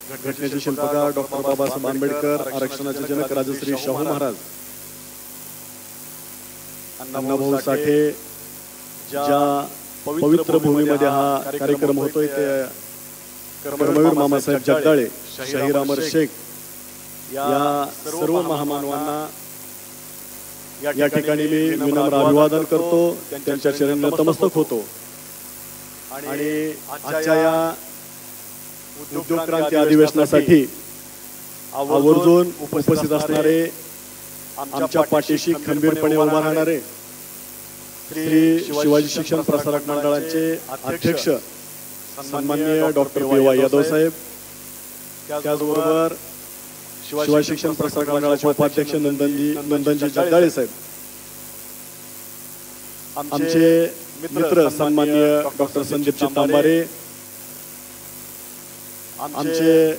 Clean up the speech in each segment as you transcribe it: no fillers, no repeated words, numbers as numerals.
घटनेचे शिल्पकार डॉक्टर बाबासाहेब आंबेडकर, आरक्षणाचे जनक राजश्री शाहू महाराज, अण्णाभाऊ साठे, ज्या पवित्र भूमीमध्ये हा कार्यक्रम होतोय ते कर्मवीर मामासाहेब जगदाळे, शाहीर अमर शेख या सर्व महामानवांना या ठिकाणी मी विनम्र अभिवादन करतो, त्यांच्या चरणी नतमस्तक होतो। आणि आजच्या या उद्योग क्रांती अधिवेशनासाठी आवर्जून उपस्थित असणारे, आमच्या पाठीशी खंबीरपणे उभा राहणारे श्री शिवाजी शिक्षण प्रसारक मंडळाचे अध्यक्ष सन्माननीय डॉक्टर पी.वाय. यादव साहेब, त्याचबरोबर शिवाजी शिक्षण प्रसारक मंडळाचे उपाध्यक्ष नंदनजी जगदाळे साहेब, आमचे मित्र सन्माननीय डॉक्टर संदीपजी तांबारे, आमचे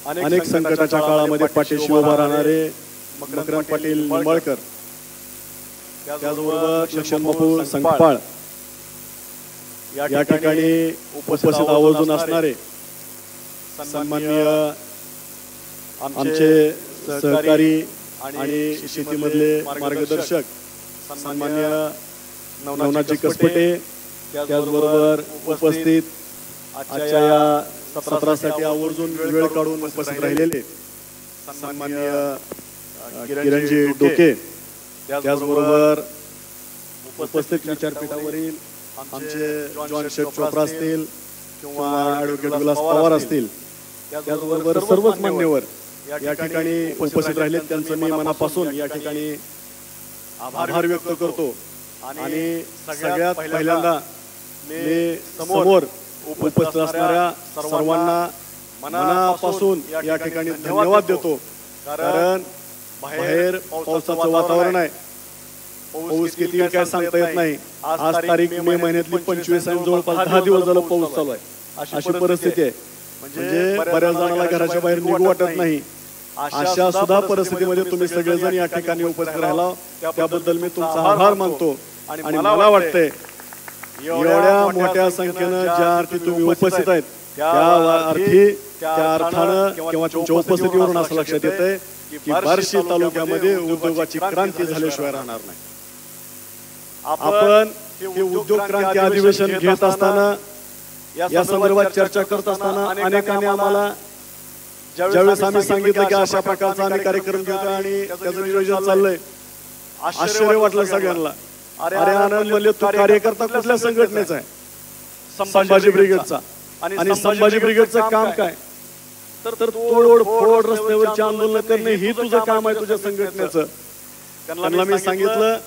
अनेक संकटाच्या काळामध्ये पाठीशी उभा राहणारे मकरंद पाटील निंबाळकर, त्याचबरोबर लक्ष्मणबापू संकपाळ, या ठिकाणी उपस्थित आवर्जून असणारे सन्माननीय आमचे सहकारी आणि शेतीमधले मार्गदर्शक सन्माननीय नवनाथजी कसपटे, त्याचबरोबर उपस्थित आजच्या या सत्रासाठी आवर्जून वेळ काढून उपस्थित राहिलेले सन्माननीय किरणजी डोके, त्याचबरोबर उपस्थित विचारपीठावरील आमचे जॉन शेठ चोप्रा असतील किंवा ॲडव्होकेट विलास पवार असतील, त्याचबरोबर सर्वच मान्यवर या ठिकाणी उपस्थित राहिले, त्यांचं मी मनापासून या ठिकाणी आभार व्यक्त करतो। आणि सगळ्यात पहिल्यांदा मी समोर उपस्थित असणाऱ्या सर्वांना मनापासून या ठिकाणी धन्यवाद देतो, कारण बाहेर पावसाचं वातावरण आहे, पाऊस किती काय सांगता येत नाही। आज तारीख मे महिन्यातली 25 आणि जवळपास 10 दिवस झालं पाऊस चालू आहे, अशी परिस्थिती आहे। म्हणजे बऱ्याच जणांना घराच्या बाहेर निघू वाटत नाही। अशा सुद्धा परिस्थितीमध्ये तुम्ही सगळेजण या ठिकाणी उपस्थित राहिला, त्याबद्दल मी तुमचा आभार मानतो। आणि मला वाटतंय एवढ्या मोठ्या संख्येनं ज्या अर्थी तुम्ही उपस्थित आहेत त्या अर्थानं किंवा तुमच्या उपस्थितीवरून असं लक्षात येतंय की बार्शी तालुक्यामध्ये उद्योगाची क्रांती झाल्याशिवाय राहणार नाही। आपण हे उद्योग क्रांती अधिवेशन घेत असताना, या संदर्भात चर्चा करत असताना अनेकांनी आम्हाला ज्यावेळेस आम्ही सांगितलं की अशा प्रकारचा आम्ही कार्यक्रम घेतो आणि त्याचं नियोजन चाललंय, आश्चर्य वाटलं सगळ्यांना। अरे आनंद म्हणले, तू कार्यकर्ता कुठल्या संघटनेचा आहे? संभाजी ब्रिगेडचा। आणि संभाजी ब्रिगेडचं काम काय? तर तोड फोड रस्त्यावरची आंदोलन करणे ही तुझं काम आहे, तुझ्या संघटनेचं। त्यांना मी सांगितलं,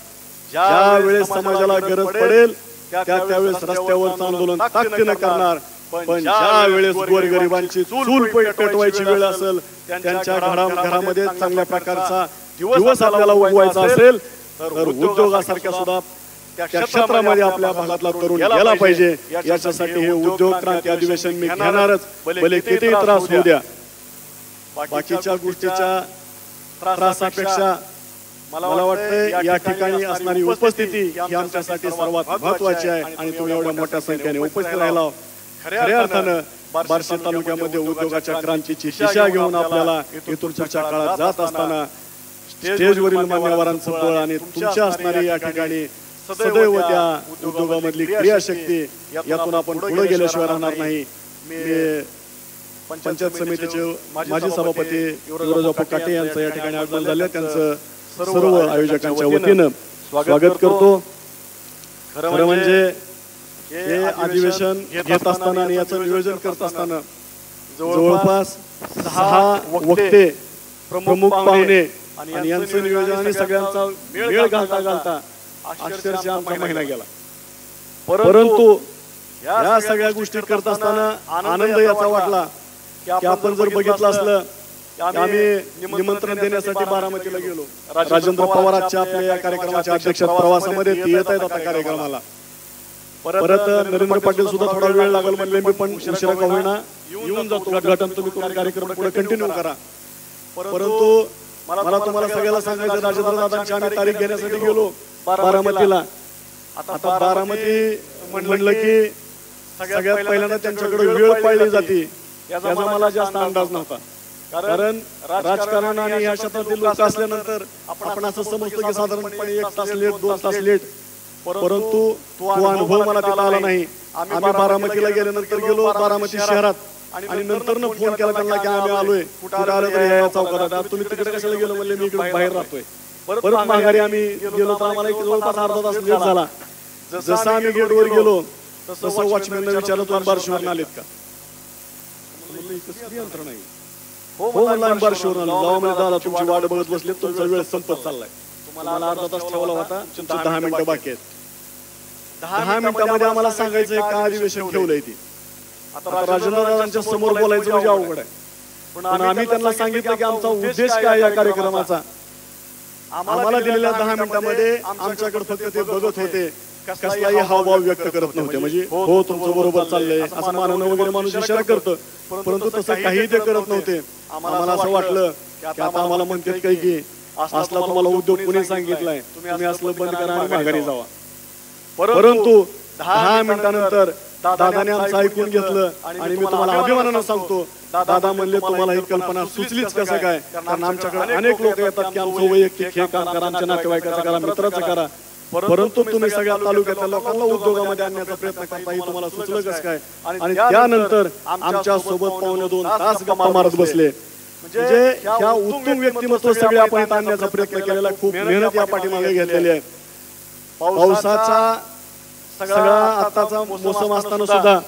ज्या वेळेस समाजाला गरज पडेल त्यावेळेस रस्त्यावरचं आंदोलन ताकदीनं करणार, पण ज्या वेळेस गोरगरिबांची चूल पेटवायची वेळ असेल, त्यांच्या घरामध्ये चांगल्या प्रकारचा दिवस आपल्याला उगवायचा असेल, तर उद्योगासारख्या सुद्धा त्या क्षेत्रामध्ये आपल्या भागातला तरुण गेला पाहिजे। याच्यासाठी हे उद्योग क्रांती अधिवेशन मी घेणारच, भले किती त्रास होऊ द्या। बाकीच्या गोष्टीच्या त्रासापेक्षा मला वाटतं या ठिकाणी असणारी उपस्थिती ही आमच्यासाठी सर्वात महत्वाची आहे। आणि तुम्ही एवढ्या मोठ्या संख्येने उपस्थित राहिला, खऱ्या अर्थानं बार्शी तालुक्यामध्ये उद्योगाच्या क्रांतीची दिशा घेऊन आपल्याला इथून पुढच्या काळात जात असताना स्टेजवरील मान्यवरांचं बळ आणि तुमच्या असणारी या ठिकाणी सदैव त्या उद्योगामधली क्रियाशक्ती यातून आपण पुढे गेल्याशिवाय राहणार नाही। मी पंचायत समितीचे माजी सभापती युवराज काटे यांचं या ठिकाणी आगमन झालं, त्यांचं सर्व आयोजकांच्या वतीनं स्वागत करतो। खरं म्हणजे हे अधिवेशन घेत असताना आणि याचं नियोजन करत असताना जवळपास 6 वक्ते, प्रमुख पाहुणे आणि यांचं नियोजन आणि सगळ्यांचा मेळ घालता अक्षरशः आमचा महिना गेला। परंतु या सगळ्या गोष्टी करत असताना आनंद याचा वाटला की आपण जर बघितलं असलं, आम्ही निमंत्रण देण्यासाठी बारामतीला गेलो। राजेंद्र पवारांच्या आपल्या या कार्यक्रमाच्या अध्यक्ष प्रवासामध्ये ते येत आहेत आता कार्यक्रमाला। परत नरेंद्र पाटील सुद्धा थोडा वेळ लागेल म्हणले, मी पण उशिरा का होईना येऊन जातो, उद्घाटन तुम्ही तुमचा कार्यक्रम पुढे कंटिन्यू करा। परंतु मला तुम्हाला सगळ्याला सांगायचं, राजेंद्र दादांची आम्ही तारीख घेण्यासाठी गेलो बारामतीला। आता बारामती म्हणलं की सगळ्यात पहिल्यांदा त्यांच्याकडे वेळ पाळली जाते, याचा मला जास्त अंदाज नव्हता, कारण राजकारण आणि या क्षेत्रातील लोक असल्यानंतर आपण असं समजतो की साधारणपणे 1 तास लेट 2 तास लेट, परंतु तो अनुभव मला तिथं आला नाही. आम्ही बारामतीला गेल्यानंतर गेलो बारामती शहरात आणि नंतर फोन केला त्यांना की आम्ही आलोय, कुठं आलं तर या चौकात. तुम्ही तिकडे कशाला गेलो म्हणले, मी इकडे बाहेर राहतोय. परत माघारी आम्ही गेलो तर आम्हाला जवळपास अर्धा तास लेट झाला. जसं आम्ही गेटवर गेलो तसं वॉचमॅनने विचारलं, तुम्ही बार्शीवरून आलेत का? कसली यंत्रणा आहे? हो म्हणला, आम्ही बार्शीवरून आलो. जाऊ म्हणजे दादा तुमची वाट बघत बसले, तुमचा वेळ संपत चाललाय, तुम्हाला अर्धा तास ठेवला होता, तुमचे 10 मिनिटं बाकी आहेत. 10 मिनिटांमध्ये आम्हाला सांगायचं का अधिवेशन ठेवलंय ती. आता राजेंद्रदादांच्या समोर बोलायचं म्हणजे अवघड आहे, पण आम्ही त्यांना सांगितलं की आमचा उद्देश काय या कार्यक्रमाचा. आम्हाला दिलेल्या 10 मिनिटांमध्ये आमच्याकडे फक्त ते बघत होते, कसलाही हावभाव व्यक्त करत नव्हते. म्हणजे हो तुमचं बरोबर चाललंय असं मानणं वगैरे माणूस इशारा करतं, परंतु तसं काही ते करत नव्हते. आम्हाला असं वाटलं की आता आम्हाला म्हणतात काही की असला तुम्हाला उद्योग कुणी सांगितलाय, तुम्ही असलं बंद करा आणि माघारी जावा. परंतु 10 मिनिटांनंतर दादाने आमचं ऐकून घेतलं आणि मी तुम्हाला अभिमानानं सांगतो, दादा म्हणले तुम्हाला ही कल्पना सुचलीच कसं काय, कारण आमच्याकडे अनेक लोक येतात की आमचं वैयक्तिक हे काम करा, आमच्या नातेवाईकाचं करा, मित्राचं करा, परंतु तुम्ही सगळ्या तालुक्यातल्या लोकांना उद्योगामध्ये आणण्याचा प्रयत्न करता, ही तुम्हाला सुचलं कसं काय. आणि त्यानंतर आमच्या सोबत 2.25 तास गप्पा मारत बसले. म्हणजे ह्या उत्तम व्यक्तिमत्व सगळे आपण इथं आणण्याचा प्रयत्न केलेला, खूप मेहनत या पाठीमागे घेतलेली आहे. पावसाचा सगळा आताचा मोसम असताना सुद्धा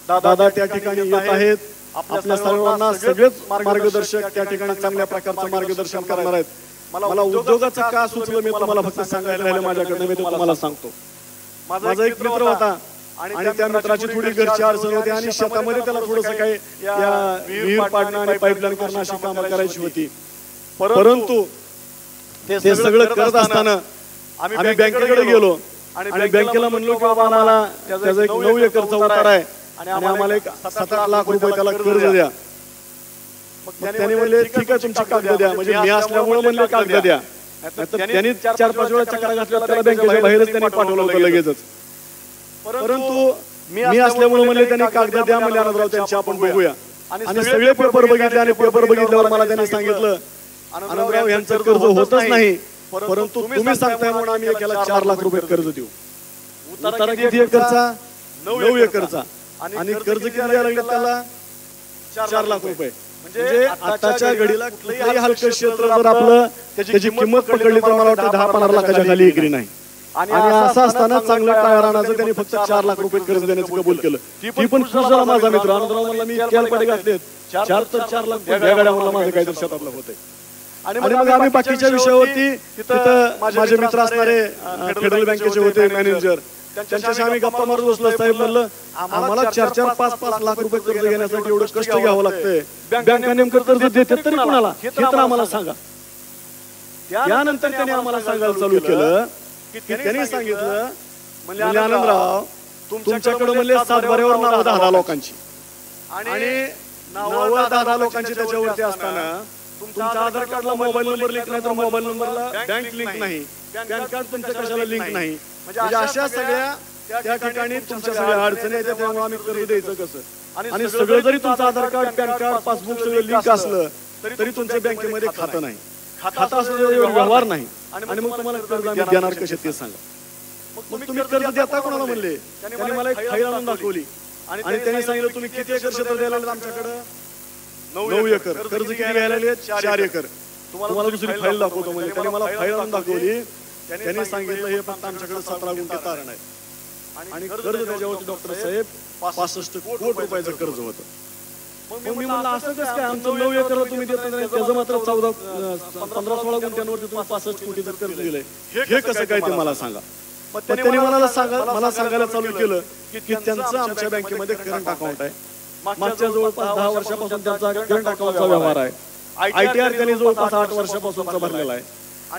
दादा त्या ठिकाणी येत आहेत. आपल्या सर्वांना सगळेच मार्गदर्शक त्या ठिकाणी चांगल्या प्रकारचं मार्गदर्शन करणार आहेत. मला उद्योगाचं का सुचलं मी तुम्हाला फक्त सांगायला राहिलं माझ्याकडनं, मी तुम्हाला सांगतो. माझा एक मित्र होता आणि त्या मित्राची थोडी घरची अडचण होती आणि शेतामध्ये त्याला थोडंसं काही या विहीर पाडणं आणि पाईपलाईन करणं अशी कामं करायची होती. परंतु ते सगळं करत असताना आम्ही बँकेकडे गेलो आणि बँकेला म्हणलो की बाबा आम्हाला त्याचा एक 9 एकरचा उतारा आहे आणि आम्हाला एक 7-8 लाख रुपये त्याला कर्ज द्या. त्यांनी म्हणले ठीक आहे तुमची कागद द्या, म्हणजे मी असल्यामुळे म्हणले कागद द्या. त्यांनी 4-5 वेळा चक्रा घातल्या, त्याला बँकेच्या बाहेरच त्यांनी पाठवलं होतं लगेचच. परंतु मी असल्यामुळे म्हणले त्यांनी कागद द्या, म्हणजे आनंदराव त्यांची आपण बघूया. आणि सगळे पेपर बघितले आणि पेपर बघितल्यावर मला त्यांनी सांगितलं आनंदराव यांचं कर्ज होतच नाही, परंतु तुम्ही सांगताय म्हणून आम्ही एकाला 4 लाख रुपये कर्ज देऊ. उतारा किती एकरचा? 9 एकरचा. आणि कर्ज किती द्यायला लागलं त्याला? 4 लाख रुपये. म्हणजे आताच्या घडीला कुठलंही हलकं क्षेत्र जर आपलं त्याची किंमत पकडली तर मला वाटतं 10-15 लाखाच्या खाली एकरी नाही. आणि असं असताना चांगलं टायर आणायचं त्यांनी फक्त 4 लाख रुपये कर्ज देण्याचं कबूल केलं. ती पण खुश झाला माझा मित्र आनंदराव. म्हणला मी कॅलपटे घातलेत 4 लाख गाड्या म्हणला माझं काहीतरी शेतातलं होतंय. आणि मग आम्ही बाकीच्या विषयावरती तिथं माझे मित्र असणारे फेडरल बँकेचे होते मॅनेजर, त्यांच्याशी आम्ही गप्पा मारत बसलो. साहेब म्हणलं आम्हाला 4-4, 5-5 लाख रुपये कर्ज घेण्यासाठी एवढं कष्ट घ्यावं लागतंय, बँका नेमकं कर्ज देतात तरी कुणाला हे तर आम्हाला सांगा. त्यानंतर त्यांनी आम्हाला सांगायला चालू केलं की त्यांनी सांगितलं म्हणजे आनंदराव तुमच्याकडे म्हणले 7 बाऱ्यावर नावं 10 लोकांची आणि नावं 10 लोकांची त्याच्यावरती असताना तुमच्या आधार कार्डला मोबाईल नंबर लिंक नाही, तर मोबाईल नंबरला बँक लिंक नाही, पॅन कार्ड तुमच्या कशाला लिंक नाही. म्हणजे अशा सगळ्या त्या ठिकाणी तुमच्या सगळ्या अडचणी आहेत, त्यामुळे आम्ही कर्ज द्यायचं कसं. आणि सगळं जरी तुमचं आधार कार्ड पॅन कार्ड पासबुक सगळं लिंक असलं तरी तुमच्या बँकेमध्ये खातं नाही, खातं असलं व्यवहार नाही, आणि मग तुम्हाला कर्ज आम्ही देणार कसे ते सांगा. मग तुम्ही कर्ज देता कोणाला म्हणले. त्यांनी मला एक फाईल आणून दाखवली आणि त्यांनी सांगितलं तुम्ही किती एकर क्षेत्र द्यायला आमच्याकडे? 9 एकर. कर्ज किती घ्यायला लागले? 4 एकर. तुम्हाला दुसरी फाईल दाखवतो म्हणजे. त्यांनी मला फाईल आणून दाखवली. त्यांनी सांगितलं हे फक्त आमच्याकडे 17 गुंठे तारण आहे आणि कर्ज त्याच्यावरती डॉक्टर साहेब 65 कोटी रुपयाचं कर्ज होतं. मग मी म्हणलं असं कसं काय, आमचं 9 एकरला तुम्ही देत नाही, त्याचं मात्र 15-16 गुंठ्यांवरती तुम्ही 65 कोटीचं कर्ज दिलंय, हे कसं काय ते मला सांगा. मग त्यांनी मला सांगायला चालू केलं की त्यांचं आमच्या बँकेमध्ये करंट अकाउंट आहे. मागच्या जवळपास 10 वर्षापासून त्यांचा करंट अकाउंटचा व्यवहार आहे. ITR त्यांनी जवळपास 8 वर्षापासूनचा भरलेला आहे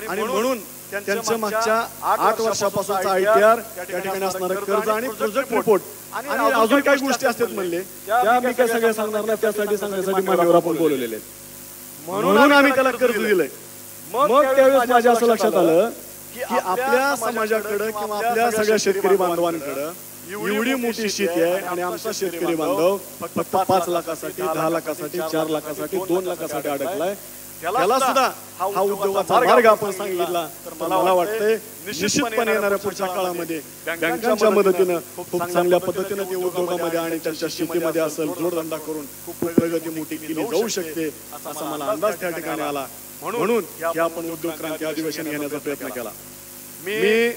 आणि म्हणून त्यांच्या मागच्या 8 वर्षापासूनचा ITR त्या ठिकाणी असणारं कर्ज आणि प्रोजेक्ट रिपोर्ट आणि अजून काही गोष्टी असतात म्हणले, त्या मी काय सगळ्या सांगणार नाही, त्यासाठी सांगण्यासाठी मान्यवर आपण बोलवलेले. म्हणून आम्ही त्याला कर्ज दिलंय. मग त्यावेळेस माझ्या असं लक्षात आलं की आपल्या समाजाकडे किंवा आपल्या सगळ्या शेतकरी बांधवांकडे एवढी मोठी शेती आहे आणि आमचा शेतकरी बांधव फक्त 5 लाखासाठी 10 लाखासाठी 4 लाखासाठी 2 लाखासाठी अडकलाय, त्याला सुद्धा हा उद्योगाचा मार्ग आपण सांगितला तर मला वाटतंय निश्चितपणे येणाऱ्या पुढच्या काळामध्ये बँकांच्या मदतीनं खूप चांगल्या पद्धतीनं ते उद्योगामध्ये आणि त्यांच्या शेतीमध्ये असेल जोडधंदा करून खूप प्रगती मोठी केली जाऊ शकते असा मला अंदाज त्या ठिकाणी आला. म्हणून हे आपण उद्योग क्रांती अधिवेशन घेण्याचा प्रयत्न केला. मी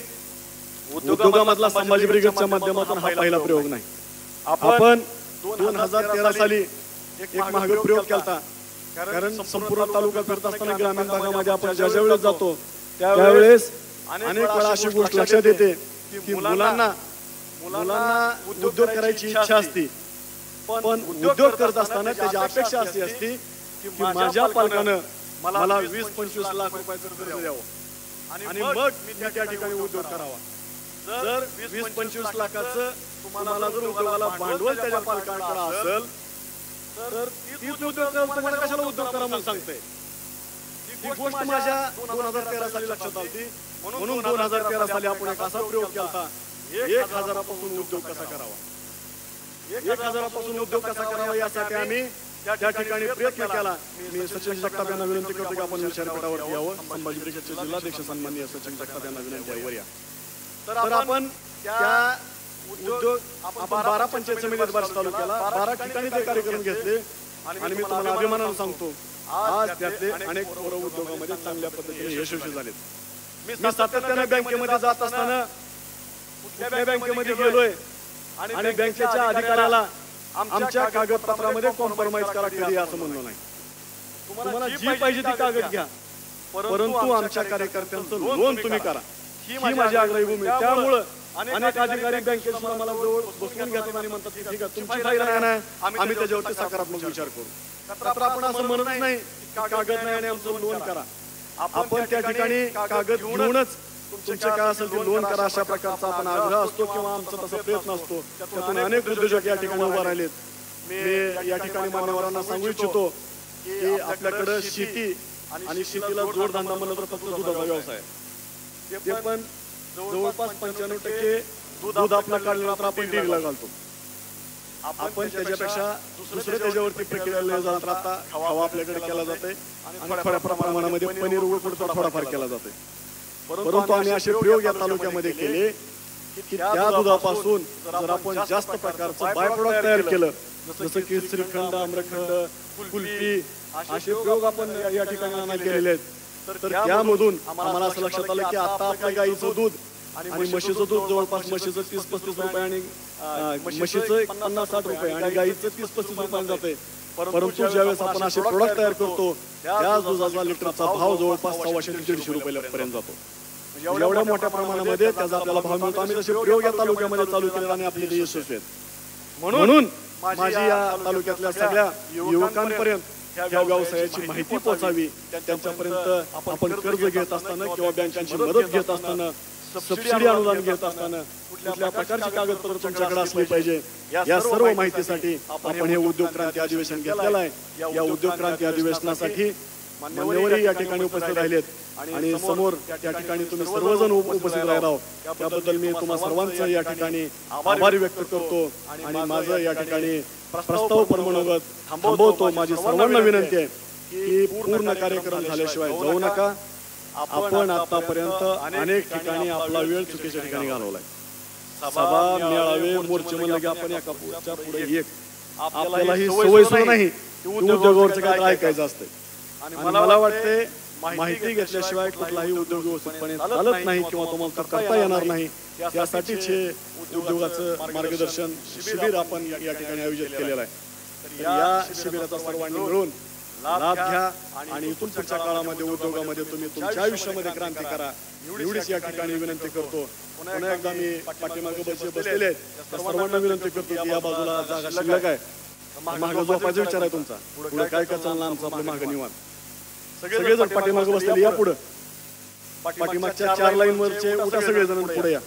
उद्योगामधला संभाजी ब्रिगेडच्या माध्यमातून हा पहिला प्रयोग नाही. आपण 2013 साली एक महागड प्रयोग केला. कारण संपूर्ण तालुका फिरत असताना ग्रामीण भागामध्ये आपण ज्या वेळेस जातो त्यावेळेस अनेक वेळा अशी गोष्ट लक्षात येते की मुलांना उद्योग करायची इच्छा असते, पण उद्योग करत असताना त्याची अपेक्षा अशी असते की माझ्या पालकानं मला 20-25 लाख रुपयाचं कर्ज द्यावं आणि मग मी त्या ठिकाणी उद्योग करावा. जर 20-25 लाखाचं तुम्हाला जर उद्योगाला भांडवल त्याच्या पालकांकडे असेल तर तीच उद्योग तुम्हाला कशाला उद्योग करा म्हणून सांगते. ही गोष्ट माझ्या 2013 साली लक्षात आली. म्हणून 2013 साली आपण एक असा प्रयोग केला, 1000 पासून उद्योग कसा करावा. 1000 पासून उद्योग कसा करावा यासाठी आम्ही त्या ठिकाणी प्रयत्न केला. मी सचिन जगताप यांना विनंती करतो की आपण विचारपीठावरती यावं. संभाजी ब्रिगेडचे जिल्हाध्यक्ष सन्माननीय सचिन जगताप यांना विनंती आहे वर या. तर आपण त्या उद्योग आपण 12 पंचायत समितीत बार्शी तालुक्याला 12 ठिकाणी ते कार्यक्रम घेतले आणि मी तुम्हाला अभिमानाने सांगतो आज त्यातले अनेक पोरं उद्योगामध्ये चांगल्या पद्धतीने यशस्वी झालेत. मी सातत्याने बँकेमध्ये जात असताना कुठल्या बँकेमध्ये गेलोय आणि बँकेच्या अधिकाऱ्याला आमच्या कागदपत्रामध्ये कॉम्प्रोमाइज करा कधी असं म्हणलो नाही. तुम्हाला जी पाहिजे ती कागद घ्या, परंतु आमच्या कार्यकर्त्यांचं लोन तुम्ही करा ही माझी आग्रही भूमी. त्यामुळे अनेक अधिकारी बँकेत मला जवळ बसवून घेतात आणि म्हणतात की ठीक आहे तुमची फाईल आहे ना, आम्ही त्याच्यावरती सकारात्मक विचार करू. तर आपण असं म्हणत नाही कागद नाही आणि आमचं लोन करा. आपण त्या ठिकाणी कागद घेऊनच तुमचे काय असेल ते लोन करा अशा प्रकारचा आपण आग्रह असतो किंवा आमचा तसा प्रयत्न असतो. त्यातून अनेक उद्योजक या ठिकाणी उभा राहिलेत. मी या ठिकाणी मान्यवरांना सांगू इच्छितो की आपल्याकडे शेती आणि शेतीला जोडधंदा म्हणलं तर फक्त दुधाचा व्यवसाय, ते पण जवळपास 95% दूध आपलं काढल्यानंतर आपण डेअरीला घालतो. आपण त्याच्यापेक्षा दुसरे त्याच्यावरती प्रक्रिया जातात. आता खवा आपल्याकडे केला जाते आणि थोड्या प्रमाणामध्ये पनीर उकडतो थोडाफार केला जाते. परंतु आम्ही असे प्रयोग या तालुक्यामध्ये केले की त्या दुधापासून जर आपण जास्त प्रकारचं बाय प्रोडक्ट तयार केलं जसं की श्रीखंड, आम्रखंड, कुल्फी असे प्रयोग आपण या ठिकाणी केलेले आहेत. तर त्यामधून आम्हाला असं लक्षात आलं की आता आपल्या गाईचं दूध आणि म्हशीचं दूध जवळपास म्हशीचं 30-35 रुपये आणि म्हशीचं 50-60 रुपये आणि गाईचं 30-35 रुपये जाते. परंतु ज्यावेळेस आपण असे प्रोडक्ट तयार करतो त्या दुधाचा लिटरचा भाव जवळपास 150-150 रुपयापर्यंत जातो. एवढ्या मोठ्या प्रमाणामध्ये त्याचा आपल्याला भाव मिळतो. आम्ही तसे प्रयोग या तालुक्यामध्ये चालू केले आणि आपले ते यशस्वी आहेत. म्हणून माझी या तालुक्यातल्या सगळ्या युवकांपर्यंत या व्यवसायाची माहिती पोहोचावी. त्यांच्यापर्यंत आपण कर्ज घेत असताना किंवा बँकांची मदत घेत असताना, सबसिडी अनुदान घेत असताना कुठल्या प्रकारची कागदपत्र तुमच्याकडे असली पाहिजे या सर्व माहितीसाठी आपण हे उद्योग क्रांती अधिवेशन घेतलेलं आहे. या उद्योग क्रांती अधिवेशनासाठी मान्यवरही या ठिकाणी उपस्थित राहिलेत आणि समोर त्या ठिकाणी तुम्ही सर्वजण उपस्थित राहिला त्याबद्दल मी तुम्हा सर्वांचं या ठिकाणी आभार व्यक्त करतो आणि माझं या ठिकाणी प्रस्ताव परमनोगत थांबवतो. माझी सर्वांना विनंती आहे की पूर्ण कार्यक्रम झाल्याशिवाय जाऊ नका. आपण आतापर्यंत अनेक ठिकाणी आपला वेळ चुकीच्या ठिकाणी घालवलाय. सभा, मेळावे, मोर्चे म्हणलं की आपण एका पुढे एक आपल्याला ही सवय सुद्धा नाही उद्योगावरचं काय ऐकायचं असतंय. आणि मला वाटते माहिती घेतल्याशिवाय कुठलाही उद्योग व्यवस्थितपणे चालत नाही किंवा तुम्हाला करता येणार नाही. त्यासाठीच हे उद्योगाचं मार्गदर्शन शिबिर आपण या ठिकाणी आयोजित केलेलं आहे. तर या शिबिराचा सर्वांनी मिळून लाभ घ्या आणि इथून पुढच्या काळामध्ये उद्योगामध्ये तुम्ही तुमच्या आयुष्यामध्ये क्रांती करा एवढीच या ठिकाणी विनंती करतो. पुन्हा एकदा मी पाठीमागे बसलेले आहेत त्या सर्वांना विनंती करतो की या बाजूला जागा शिल्लक आहे, मागे झोपायचा विचार आहे तुमचा, पुढे काय काय चालणार आमचं आपलं मागे निवांत. सगळेजण पाठीमागे बसलेले या पुढे, पाठीमागच्या 4 लाईन वरचे उठा सगळेजण पुढे या.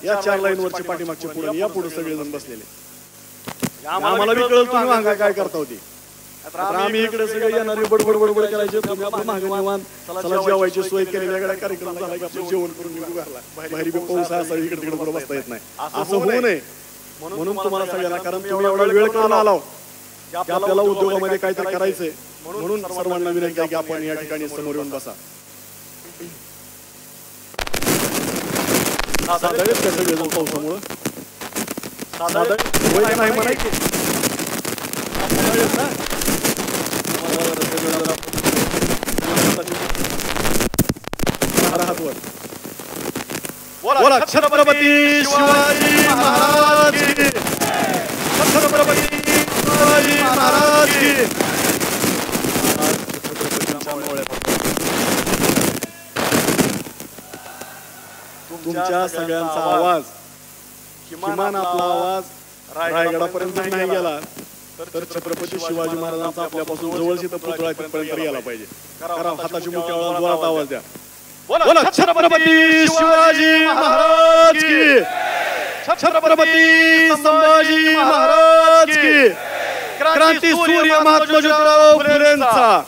या 4 लाईन वरचे पाठीमागचे पुढे या पुढे सगळेजण बसलेले. आम्हाला बी कळलं तुम्ही मागे काय करता होती तर आम्ही इकडे सगळे येणारे बडबड बडबड करायचे, तुम्ही आपलं मागे निवांत चला जेवायची सोय केली, वेगळा कार्यक्रम झाला की आपलं जेवण करून निघू घरला. बाहेर बी पाऊस आहे, असं इकडे तिकडे बसता येत नाही, असं होऊ नये म्हणून तुम्हाला सगळ्यांना, कारण तुम्ही एवढा वेळ करून आलो की आपल्याला उद्योगामध्ये काहीतरी करायचंय, म्हणून सर्वांना विनंती आहे की आपण या ठिकाणी समोर येऊन बसा. साधारण कसं गेलं पावसामुळं साधारण नाही म्हणायचे बोला छत्रपती शिवाजी महाराज की, छत्रपती शिवाजी महाराज की. तुमच्या सगळ्यांचा आवाज, किमान आपला आवाज रायगडापर्यंत नाही गेला तर छत्रपती शिवाजी महाराजांचा आपल्यापासून जवळची पुतळा तिथपर्यंत यायला पाहिजे. कारण हाताची मोठ्या जोरात आवाज द्या. बोला छत्रपती शिवाजी महाराज की, छत्रपती संभाजी महाराज की. क्रांती सूर्य महात्मा ज्योतिराव फुलेंचा,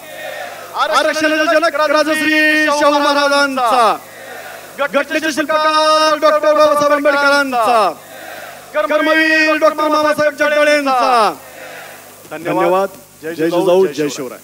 आरक्षणाचे जनक राजश्री शाहू महाराजांचा, घटनेचे शिल्पकार डॉक्टर बाबासाहेब आंबेडकरांचा, कर्मवीर डॉक्टर मामासाहेब जगदाळेंचा. धन्यवाद. जय जिजाऊ, जय शिवराय.